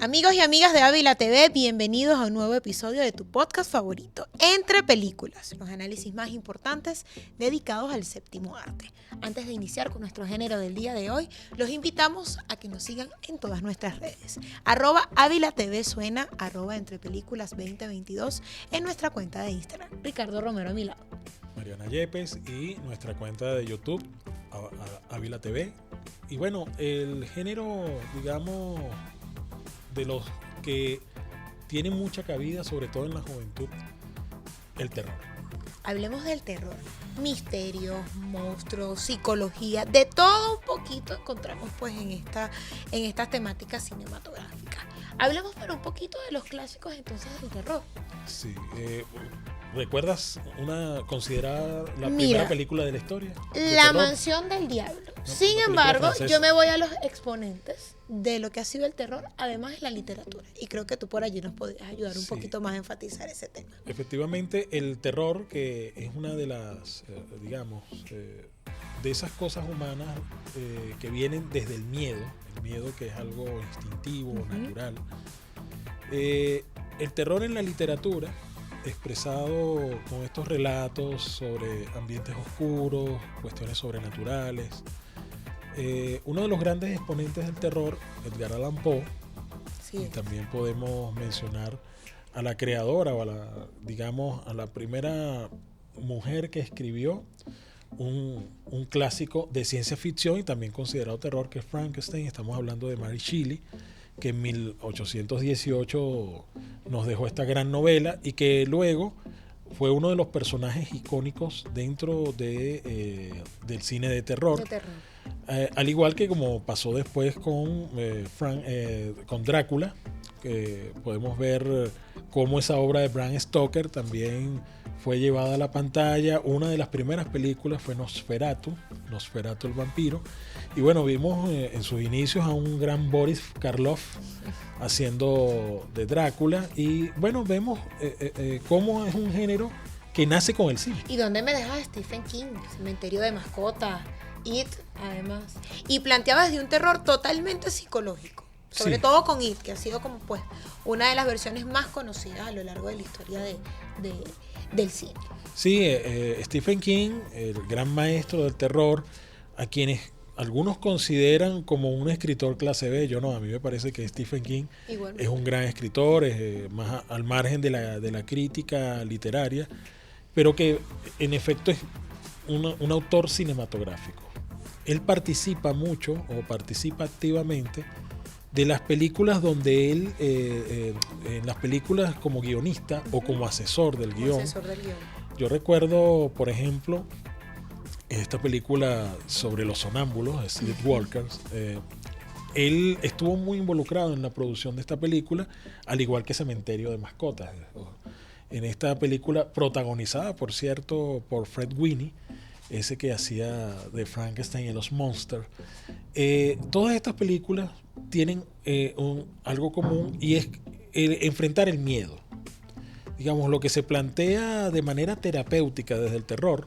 Amigos y amigas de Ávila TV, bienvenidos a un nuevo episodio de tu podcast favorito, Entre Películas, los análisis más importantes dedicados al séptimo arte. Antes de iniciar con nuestro género del día de hoy, los invitamos a que nos sigan en todas nuestras redes. @Ávila TV suena, @Entrepelículas 2022 en nuestra cuenta de Instagram. Ricardo Romero a mi lado. Mariana Yepes y nuestra cuenta de YouTube, Ávila TV. Y bueno, el género, digamos, de los que tienen mucha cabida, sobre todo en la juventud, el terror. Hablemos del terror, misterios, monstruos, psicología, de todo un poquito encontramos pues en estas temáticas cinematográficas. Hablemos pero un poquito de los clásicos entonces del terror. Sí, ¿recuerdas una considerada la primera película de la historia? La Mansión del Diablo. Sin embargo, yo me voy a los exponentes de lo que ha sido el terror, además de la literatura. Y creo que tú por allí nos podrías ayudar un poquito más a enfatizar ese tema. Efectivamente, el terror, que es una de las, de esas cosas humanas que vienen desde el miedo que es algo instintivo, natural. El terror en la literatura, expresado con estos relatos sobre ambientes oscuros, cuestiones sobrenaturales. Uno de los grandes exponentes del terror, Edgar Allan Poe, y también podemos mencionar a la creadora o a la primera mujer que escribió un clásico de ciencia ficción y también considerado terror, que es Frankenstein. Estamos hablando de Mary Shelley, que en 1818 nos dejó esta gran novela y que luego fue uno de los personajes icónicos dentro del cine de terror. Al igual que como pasó después con Drácula, que podemos ver cómo esa obra de Bram Stoker también fue llevada a la pantalla. Una de las primeras películas fue Nosferatu el vampiro. Y bueno, vimos en sus inicios a un gran Boris Karloff haciendo de Drácula. Y bueno, vemos cómo es un género que nace con el cine. ¿Y dónde me dejas Stephen King? Cementerio de mascotas, It, además. Y planteaba desde un terror totalmente psicológico. Sobre todo con It, que ha sido como pues una de las versiones más conocidas a lo largo de la historia del cine. Sí, Stephen King, el gran maestro del terror, a quienes algunos consideran como un escritor clase B. Yo no, a mí me parece que Stephen King es un gran escritor, es más al margen de la crítica literaria, pero que en efecto es un autor cinematográfico. Él participa activamente de las películas donde él, en las películas como guionista o como asesor del guión. Yo recuerdo, por ejemplo, esta película sobre los sonámbulos, Sleepwalkers. Él estuvo muy involucrado en la producción de esta película, al igual que Cementerio de mascotas. En esta película, protagonizada, por cierto, por Fred Winnie, ese que hacía de Frankenstein y los Monsters. Todas estas películas tienen algo común, y es enfrentar el miedo. Digamos, lo que se plantea de manera terapéutica desde el terror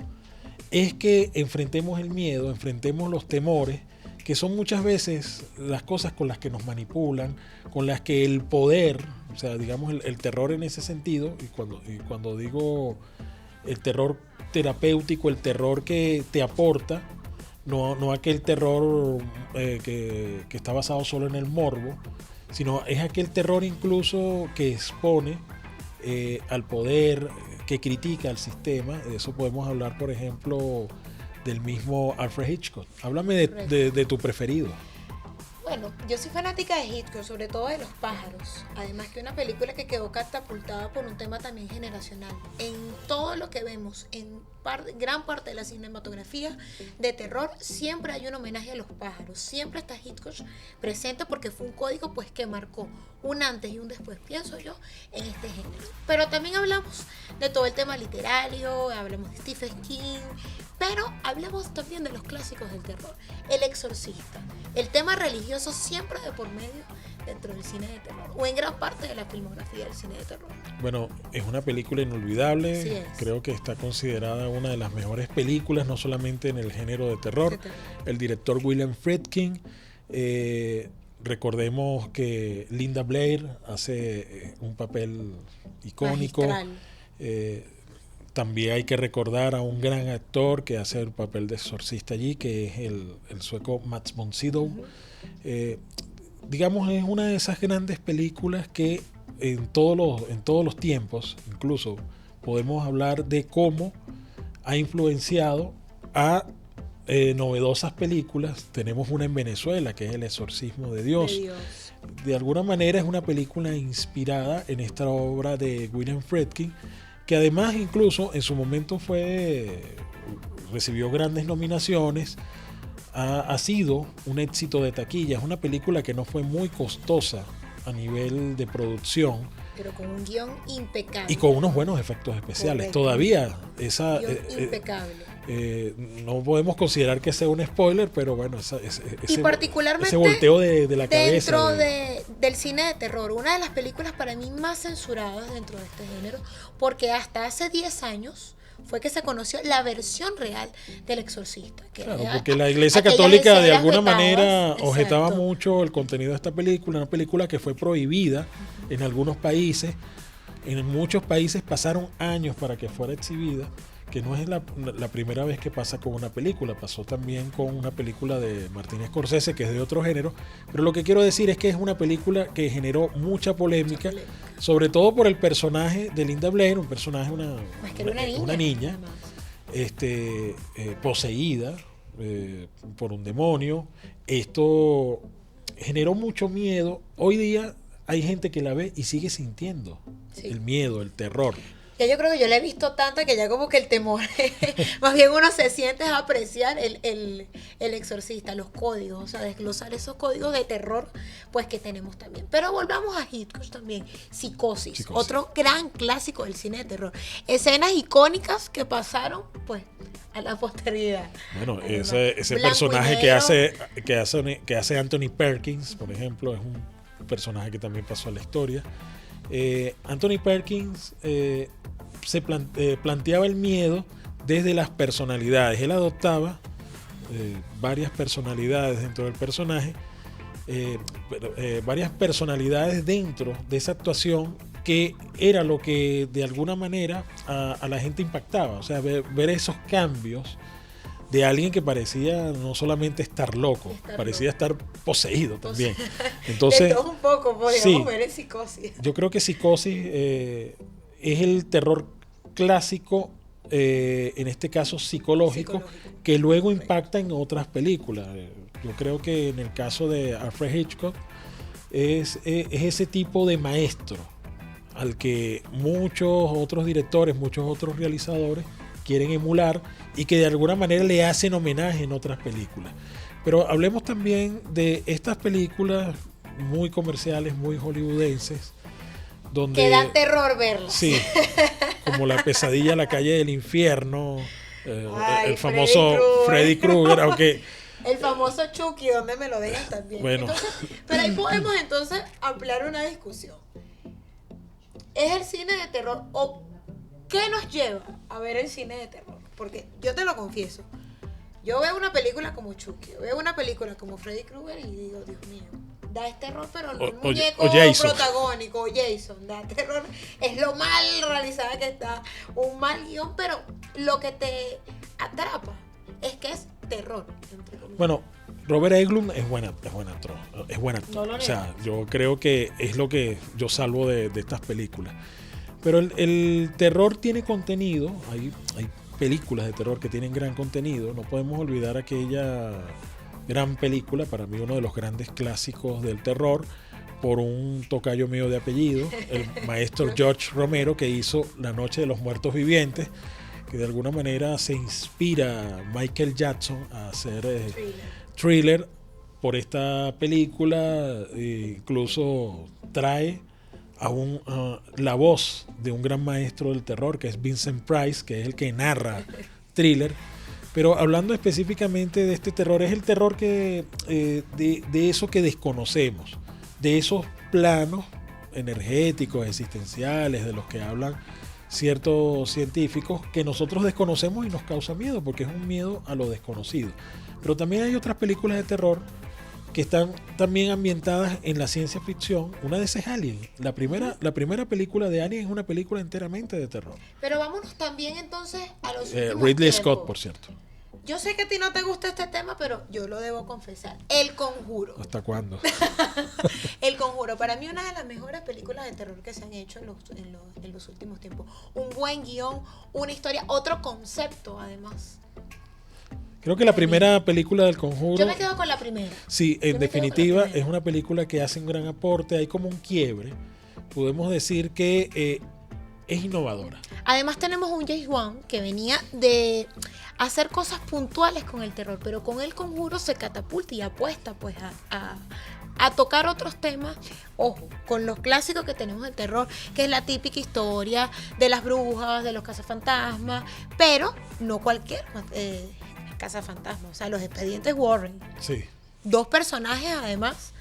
es que enfrentemos el miedo, enfrentemos los temores, que son muchas veces las cosas con las que nos manipulan, con las que el poder, o sea, digamos el terror en ese sentido, y cuando digo el terror terapéutico, el terror que te aporta, no aquel terror que está basado solo en el morbo, sino es aquel terror incluso que expone al poder, que critica al sistema. De eso podemos hablar, por ejemplo, del mismo Alfred Hitchcock. Háblame de tu preferido. Bueno, yo soy fanática de Hitchcock, sobre todo de Los pájaros. Además que una película que quedó catapultada por un tema también generacional. En todo lo que vemos, en gran parte de la cinematografía de terror, siempre hay un homenaje a los pájaros. Siempre está Hitchcock presente porque fue un código pues que marcó un antes y un después, pienso yo, en este género. Pero también hablamos de todo el tema literario, hablamos de Stephen King, pero hablamos también de los clásicos del terror. El Exorcista, el tema religioso siempre de por medio dentro del cine de terror, o en gran parte de la filmografía del cine de terror. Bueno, es una película inolvidable. Sí, creo que está considerada una de las mejores películas, no solamente en el género de terror. El director William Friedkin recordemos que Linda Blair hace un papel icónico. También hay que recordar a un gran actor que hace el papel de exorcista allí, que es el sueco Mads von Sydow. Digamos, es una de esas grandes películas que en todos los tiempos, incluso podemos hablar de cómo ha influenciado a novedosas películas. Tenemos una en Venezuela, que es El exorcismo de Dios. De alguna manera es una película inspirada en esta obra de William Friedkin, que además incluso en su momento recibió grandes nominaciones. Ha sido un éxito de taquilla. Es una película que no fue muy costosa a nivel de producción, pero con un guión impecable y con unos buenos efectos especiales. Correcto. Todavía esa impecable. No podemos considerar que sea un spoiler, pero bueno, y particularmente ese volteo de la dentro cabeza del cine de terror, una de las películas para mí más censuradas dentro de este género, porque hasta hace 10 años fue que se conoció la versión real del exorcista. Claro, porque la Iglesia Católica de alguna manera objetaba mucho el contenido de esta película, una película que fue prohibida en algunos países. En muchos países pasaron años para que fuera exhibida, que no es la primera vez que pasa con una película. Pasó también con una película de Martin Scorsese, que es de otro género, pero lo que quiero decir es que es una película que generó mucha polémica, sobre todo por el personaje de Linda Blair, un personaje, una niña poseída por un demonio. Esto generó mucho miedo. Hoy día hay gente que la ve y sigue sintiendo el miedo, el terror. Ya yo creo que yo la he visto tanto que ya como que el temor, más bien uno se siente a apreciar el exorcista, los códigos, o sea, desglosar esos códigos de terror pues que tenemos también. Pero volvamos a Hitchcock también, Psicosis, otro gran clásico del cine de terror. Escenas icónicas que pasaron pues a la posteridad. Bueno, ese personaje que hace Anthony Perkins, por ejemplo, es un personaje que también pasó a la historia. Anthony Perkins se planteaba el miedo desde las personalidades. Él adoptaba varias personalidades dentro del personaje, varias personalidades dentro de esa actuación, que era lo que de alguna manera a la gente impactaba. O sea, ver esos cambios de alguien que parecía no solamente estar loco, parecía estar poseído también. Entonces, de todo un poco, podríamos ver en Psicosis. Yo creo que Psicosis es el terror clásico, en este caso psicológico, que luego impacta en otras películas. Yo creo que en el caso de Alfred Hitchcock es ese tipo de maestro al que muchos otros directores, muchos otros realizadores quieren emular, y que de alguna manera le hacen homenaje en otras películas. Pero hablemos también de estas películas muy comerciales, muy hollywoodenses, donde que dan terror verlas. Sí, como La pesadilla en la calle del infierno, el famoso Freddy Krueger, aunque el famoso Chucky, donde me lo dejan también. Bueno. Entonces, pero ahí podemos entonces ampliar una discusión. ¿Es el cine de terror o qué nos lleva a ver el cine de terror? Porque yo te lo confieso, yo veo una película como Chucky, veo una película como Freddy Krueger y digo, Dios mío, da terror, pero no un muñeco protagónico, o Jason, da terror, es lo mal realizada que está, un mal guión, pero lo que te atrapa es que es terror. Bueno, Robert Englund es buena actor. No, o sea, yo creo que es lo que yo salvo de estas películas. Pero el terror tiene contenido, hay películas de terror que tienen gran contenido. No podemos olvidar aquella gran película, para mí uno de los grandes clásicos del terror, por un tocayo mío de apellido, el maestro George Romero, que hizo La Noche de los Muertos Vivientes, que de alguna manera se inspira Michael Jackson a hacer Thriller por esta película. Incluso trae la voz de un gran maestro del terror, que es Vincent Price, que es el que narra Thriller. Pero hablando específicamente de este terror, es el terror que de eso que desconocemos, de esos planos energéticos, existenciales, de los que hablan ciertos científicos, que nosotros desconocemos y nos causa miedo, porque es un miedo a lo desconocido. Pero también hay otras películas de terror que están también ambientadas en la ciencia ficción. Una de esas es Alien. La primera película de Alien es una película enteramente de terror. Pero vámonos también entonces a los Ridley Scott, por cierto. Yo sé que a ti no te gusta este tema, pero yo lo debo confesar. El Conjuro. ¿Hasta cuándo? El Conjuro. Para mí una de las mejores películas de terror que se han hecho en los últimos tiempos. Un buen guión, una historia, otro concepto además. Creo que la primera película del Conjuro... Yo me quedo con la primera. Sí, en definitiva es una película que hace un gran aporte. Hay como un quiebre. Podemos decir que es innovadora. Además tenemos un James Wan que venía de hacer cosas puntuales con el terror, pero con El Conjuro se catapulta y apuesta pues a tocar otros temas, ojo, con los clásicos que tenemos del terror, que es la típica historia de las brujas, de los cazafantasmas, pero no cualquier cazafantasmas, o sea, los expedientes Warren. Sí. 2 personajes además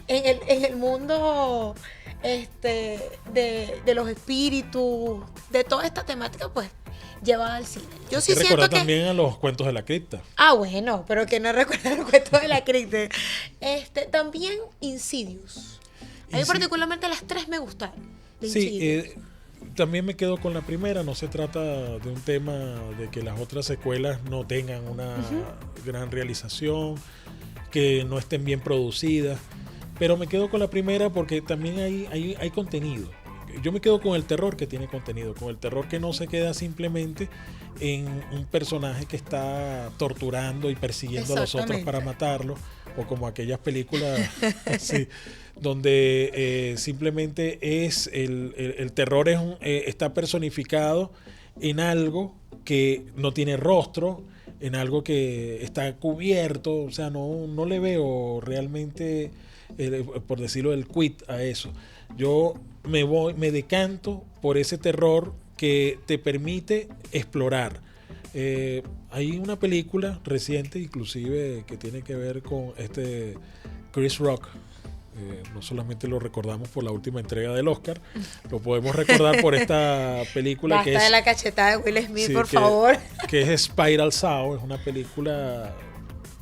en el mundo de los espíritus, de toda esta temática, pues llevada al cine. Yo sí siento que también a los cuentos de la cripta. Ah, bueno, pero que no recuerda los cuentos de la cripta. También Insidious. A mí particularmente las 3 me gustaron. Sí, también me quedo con la primera. No se trata de un tema de que las otras secuelas no tengan una gran realización, que no estén bien producidas, pero me quedo con la primera porque también hay contenido. Yo me quedo con el terror que tiene contenido, con el terror que no se queda simplemente en un personaje que está torturando y persiguiendo a los otros para matarlo, o como aquellas películas sí, donde simplemente es el terror está personificado en algo que no tiene rostro, en algo que está cubierto. O sea, no le veo realmente, por decirlo, el quit a eso. Yo me decanto por ese terror que te permite explorar. Hay una película reciente, inclusive, que tiene que ver con Chris Rock. No solamente lo recordamos por la última entrega del Oscar, lo podemos recordar por esta película. Basta de la cachetada de Will Smith, sí, por favor. Que es Spiral Sound, es una película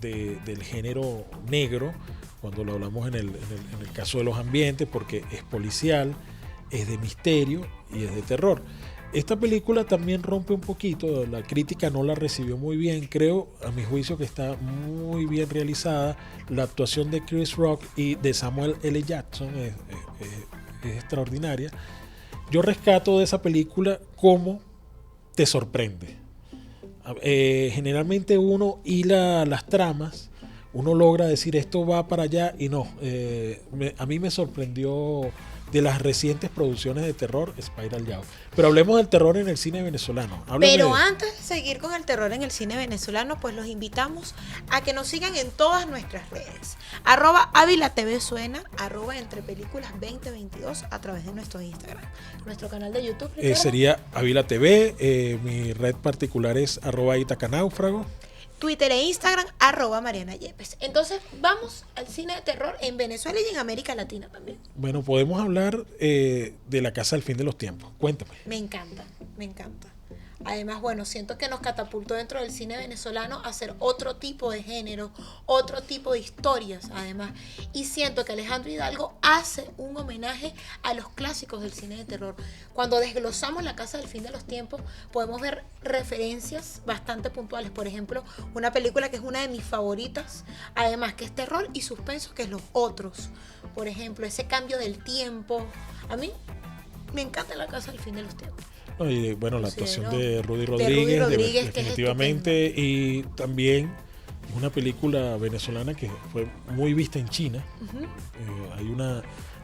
del género negro, cuando lo hablamos en el caso de los ambientes, porque es policial, es de misterio y es de terror. Esta película también rompe un poquito, la crítica no la recibió muy bien, creo, a mi juicio, que está muy bien realizada. La actuación de Chris Rock y de Samuel L. Jackson es extraordinaria. Yo rescato de esa película cómo te sorprende. Generalmente uno hila las tramas, uno logra decir esto va para allá y no. A mí me sorprendió de las recientes producciones de terror Spiral Sound. Pero hablemos del terror en el cine venezolano. Pero antes de seguir con el terror en el cine venezolano, pues los invitamos a que nos sigan en todas nuestras redes. @AvilaTV suena, @entrepelículas2022 a través de nuestro Instagram. Nuestro canal de YouTube, sería Avila TV. Mi red particular es @Itacanáufrago. Twitter e Instagram, @Mariana Yepes. Entonces, vamos al cine de terror en Venezuela y en América Latina también. Bueno, podemos hablar de La Casa del Fin de los Tiempos. Cuéntame. Me encanta, me encanta. Además, bueno, siento que nos catapultó dentro del cine venezolano a hacer otro tipo de género, otro tipo de historias, además. Y siento que Alejandro Hidalgo hace un homenaje a los clásicos del cine de terror. Cuando desglosamos La Casa del Fin de los Tiempos, podemos ver referencias bastante puntuales. Por ejemplo, una película que es una de mis favoritas, además que es terror y suspenso, que es Los Otros. Por ejemplo, ese cambio del tiempo. A mí me encanta La Casa del Fin de los Tiempos. Y bueno, la actuación de Rudy Rodríguez, definitivamente, y también una película venezolana que fue muy vista en China.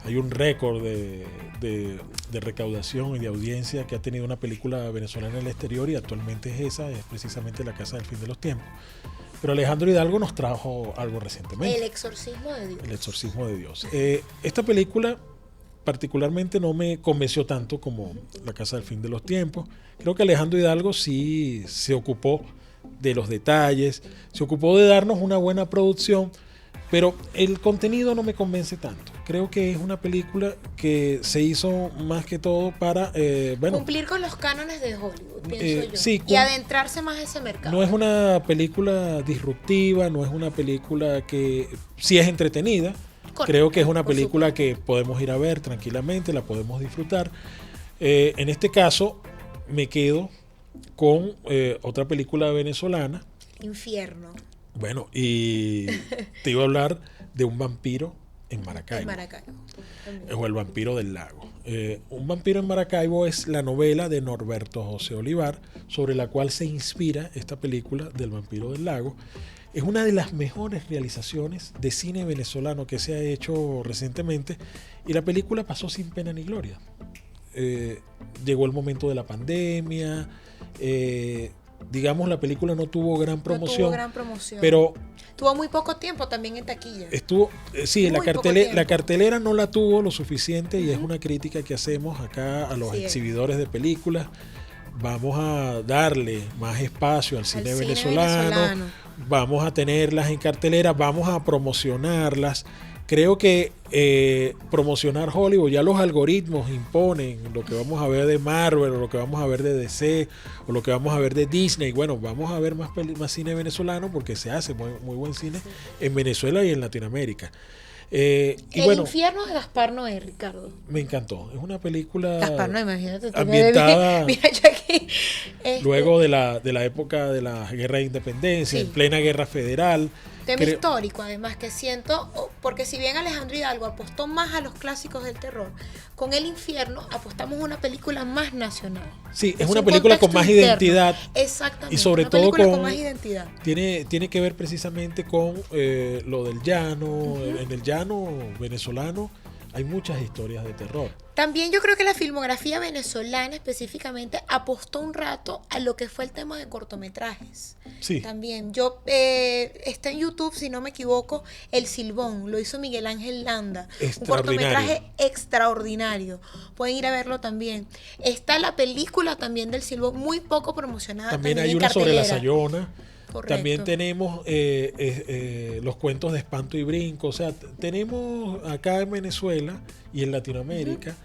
Hay un récord de recaudación y de audiencia que ha tenido una película venezolana en el exterior, y actualmente es precisamente La Casa del Fin de los Tiempos. Pero Alejandro Hidalgo nos trajo algo recientemente. El exorcismo de Dios. El exorcismo de Dios. Esta película particularmente no me convenció tanto como La Casa del Fin de los Tiempos. Creo que Alejandro Hidalgo sí se ocupó de los detalles, se ocupó de darnos una buena producción, Pero el contenido no me convence tanto. Creo que es una película que se hizo más que todo para cumplir con los cánones de Hollywood, pienso yo. Sí, y adentrarse más en ese mercado. No es una película disruptiva, no es una película que sí es entretenida. Correcto, creo que es una película que podemos ir a ver tranquilamente, la podemos disfrutar. En este caso me quedo con otra película venezolana. Infierno. Bueno, y te iba a hablar de un vampiro en Maracaibo. O El vampiro del lago. Un vampiro en Maracaibo es la novela de Norberto José Olivar, sobre la cual se inspira esta película del vampiro del lago. Es una de las mejores realizaciones de cine venezolano que se ha hecho recientemente, y la película pasó sin pena ni gloria. Llegó el momento de la pandemia, digamos, la película no tuvo gran promoción, pero tuvo muy poco tiempo también en taquilla. Estuvo, sí, la cartelera no la tuvo lo suficiente, y es una crítica que hacemos acá a los exhibidores de películas. Vamos a darle más espacio al cine venezolano, vamos a tenerlas en cartelera, vamos a promocionarlas. Creo que promocionar Hollywood, ya los algoritmos imponen lo que vamos a ver de Marvel, o lo que vamos a ver de DC, o lo que vamos a ver de Disney. Bueno, vamos a ver más cine venezolano, porque se hace muy buen cine en Venezuela y en Latinoamérica. Infierno de Gaspar Noé, Ricardo. Me encantó. Es una película Gaspar Noé, imagínate, ambientada mira yo aquí, luego de la época de la Guerra de Independencia, en plena Guerra Federal. Tema histórico, además, que siento, porque si bien Alejandro Hidalgo apostó más a los clásicos del terror, con El Infierno apostamos una película más nacional. Sí, es una película con más identidad. Exactamente. Y sobre todo con más identidad. Tiene que ver precisamente con lo del llano. En el llano venezolano hay muchas historias de terror. También yo creo que la filmografía venezolana específicamente apostó un rato a lo que fue el tema de cortometrajes. Sí. También está en YouTube, si no me equivoco, El Silbón, lo hizo Miguel Ángel Landa. Un cortometraje extraordinario. Pueden ir a verlo también. Está la película también del Silbón, muy poco promocionada. También hay una sobre la Sayona. Correcto. También tenemos los cuentos de Espanto y Brinco. O sea, tenemos acá en Venezuela y en Latinoamérica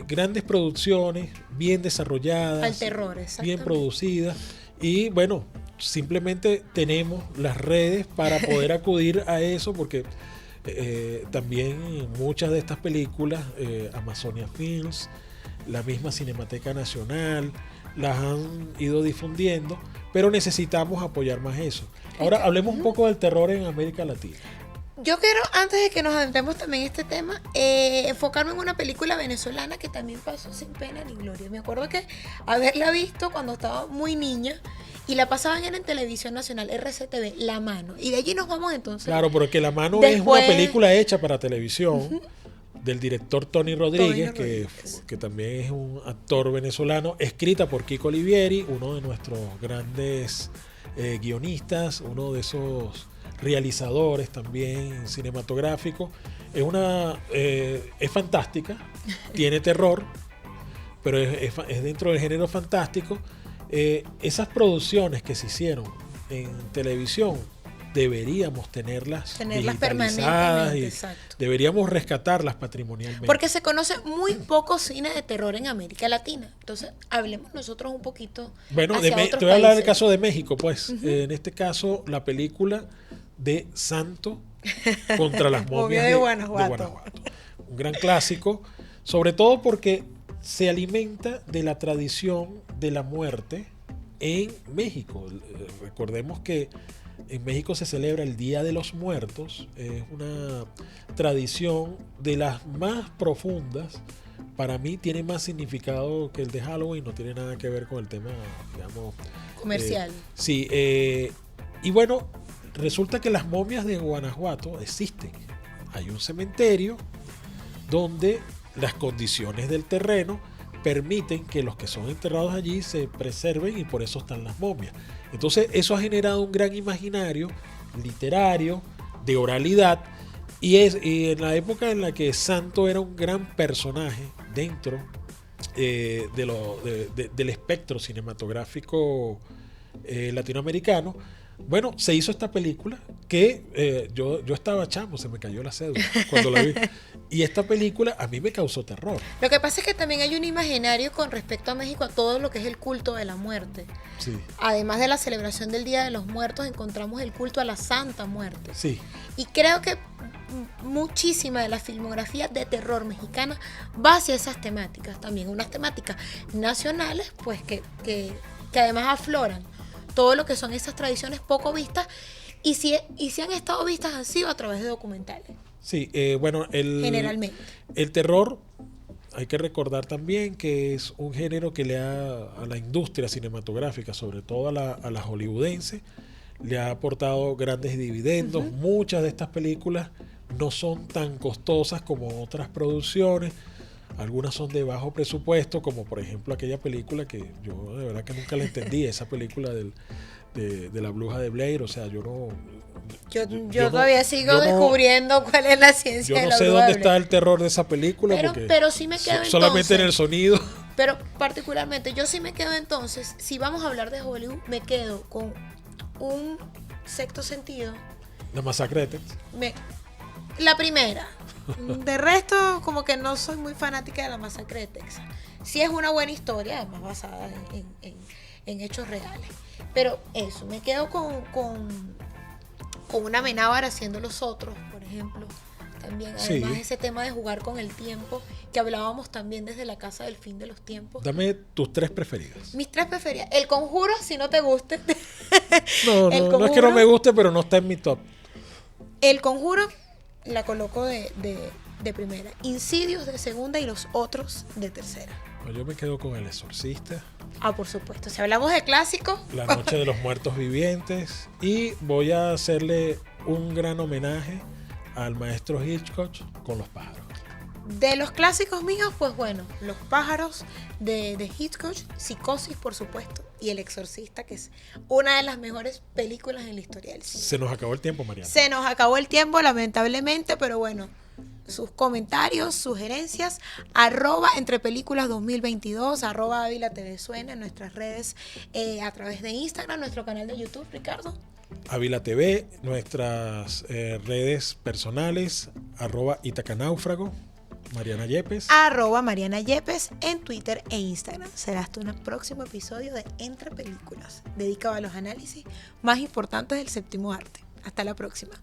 grandes producciones bien desarrolladas, al terror, bien producidas, y bueno, simplemente tenemos las redes para poder acudir a eso, porque también muchas de estas películas, Amazonia Films, la misma Cinemateca Nacional, las han ido difundiendo, pero necesitamos apoyar más eso. Ahora hablemos un poco del terror en América Latina. Yo quiero, antes de que nos adentremos también en este tema, enfocarme en una película venezolana que también pasó sin pena ni gloria. Me acuerdo que haberla visto cuando estaba muy niña, y la pasaban en televisión nacional, RCTV, La Mano. Y de allí nos vamos entonces. Claro, porque La Mano es una película hecha para televisión, del director Tony Rodríguez, que también es un actor venezolano, escrita por Kiko Olivieri, uno de nuestros grandes guionistas, uno de esos realizadores también cinematográficos. Es fantástica, tiene terror, pero es dentro del género fantástico. Esas producciones que se hicieron en televisión deberíamos tenerlas digitalizadas, y exacto. Deberíamos rescatarlas patrimonialmente. Porque se conoce muy poco cine de terror en América Latina. Entonces, hablemos nosotros un poquito. Bueno, te voy a hablar del caso de México, pues. En este caso, la película de Santo contra las momias de Guanajuato. Un gran clásico, sobre todo porque se alimenta de la tradición de la muerte en México. Recordemos que en México se celebra el Día de los Muertos. Es una tradición de las más profundas. Para mí tiene más significado que el de Halloween, no tiene nada que ver con el tema, digamos, comercial. Sí, y bueno, resulta que las momias de Guanajuato existen. Hay un cementerio donde las condiciones del terreno permiten que los que son enterrados allí se preserven, y por eso están las momias. Entonces eso ha generado un gran imaginario literario, de oralidad, y en la época en la que Santo era un gran personaje dentro del espectro cinematográfico latinoamericano, bueno, se hizo esta película que yo estaba chamo, se me cayó la cédula cuando la vi. Y esta película a mí me causó terror. Lo que pasa es que también hay un imaginario con respecto a México, a todo lo que es el culto de la muerte. Sí. Además de la celebración del Día de los Muertos, encontramos el culto a la Santa Muerte. Sí. Y creo que muchísima de la filmografía de terror mexicana va hacia esas temáticas. También unas temáticas nacionales, pues que además afloran todo lo que son esas tradiciones poco vistas. Y si han estado vistas, han sido a través de documentales. Sí, bueno, generalmente. El terror, hay que recordar también que es un género que le ha, a la industria cinematográfica, sobre todo a la hollywoodense, le ha aportado grandes dividendos. Uh-huh. Muchas de estas películas no son tan costosas como otras producciones. Algunas son de bajo presupuesto, como por ejemplo aquella película que yo de verdad que nunca la entendí, esa película de la bruja de Blair. O sea, yo todavía sigo descubriendo cuál es la ciencia de la bruja de Blair. Yo no sé dónde está el terror de esa película, pero sí me quedo solamente en el sonido. Pero particularmente yo sí me quedo entonces, si vamos a hablar de Hollywood, me quedo con un Sexto Sentido. La Masacre de Texas. La primera. De resto, como que no soy muy fanática de La Masacre de Texas. Sí es una buena historia, además basada en hechos reales. Pero eso, me quedo con una Amenábar haciendo Los Otros, por ejemplo. También, además, sí. Ese tema de jugar con el tiempo, que hablábamos también desde La Casa del Fin de los Tiempos. Dame tus 3 preferidas. Mis 3 preferidas. El Conjuro, si no te guste. No es que no me guste, pero no está en mi top. El Conjuro la coloco de primera. Insidious de segunda y Los Otros de tercera. Yo me quedo con El Exorcista. Por supuesto. Si hablamos de clásicos. La Noche de los Muertos Vivientes. Y voy a hacerle un gran homenaje al maestro Hitchcock con Los Pájaros. De los clásicos míos, pues bueno, Los Pájaros de Hitchcock, Psicosis, por supuesto, y El Exorcista, que es una de las mejores películas en la historia del cine. Se nos acabó el tiempo, Mariana. Se nos acabó el tiempo, lamentablemente, pero bueno, sus comentarios, sugerencias, @entrepelículas 2022, @Ávila TV Suena, en nuestras redes, a través de Instagram, nuestro canal de YouTube, Ricardo. Ávila TV, nuestras redes personales, @Itacanáufrago, Mariana Yepes. Mariana Yepes en Twitter e Instagram. Será hasta un próximo episodio de Entre Películas, dedicado a los análisis más importantes del séptimo arte. Hasta la próxima.